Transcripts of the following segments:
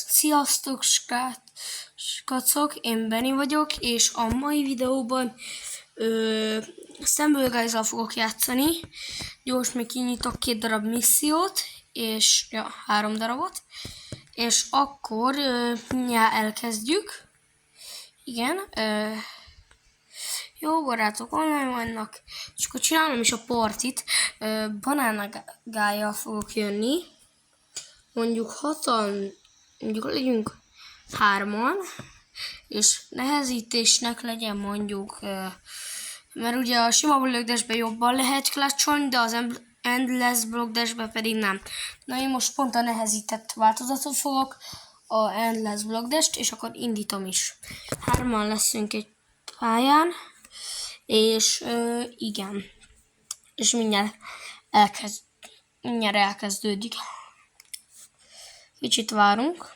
Sziasztok, skacok, én Benni vagyok, és a mai videóban Stumble Guys-zal fogok játszani. Gyors, még kinyitok 2 darab missziót, és 3 darabot, és akkor mindjárt elkezdjük. Igen, jó barátok online vannak, és akkor csinálom is a partit. Banánagájjal fogok jönni. Mondjuk 6-an, mondjuk legyünk 3-an, és nehezítésnek legyen mondjuk, mert ugye a sima block dashbe jobban lehet clutcholni, de az endless block dashbe pedig nem. Na én most pont a nehezített változatot fogok, a endless block dash-t, és akkor indítom is. 3-an leszünk egy pályán, és igen, és mindjárt elkezdődik. Kicsit várunk.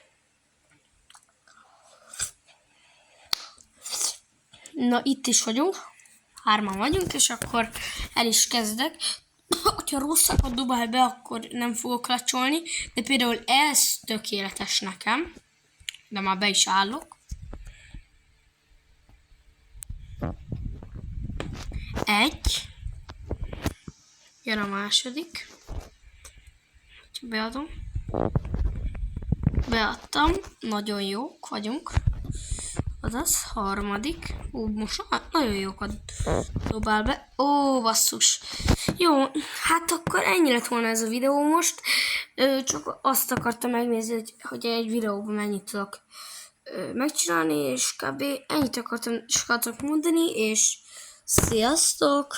Na, itt is vagyunk. 3-an vagyunk, és akkor el is kezdek. Ha rosszakat dobál be, akkor nem fogok clutcholni, de például ez tökéletes nekem. De már be is állok. 1. Jön a második. Beadom. Beadtam, nagyon jók vagyunk. Azaz, 3. Most nagyon jókat dobál be. Ó, basszus. Jó, hát akkor ennyi lett volna ez a videó most. Csak azt akartam megnézni, hogy egy videóban mennyit tudok megcsinálni, és kb. Ennyit akartam mondani, és sziasztok!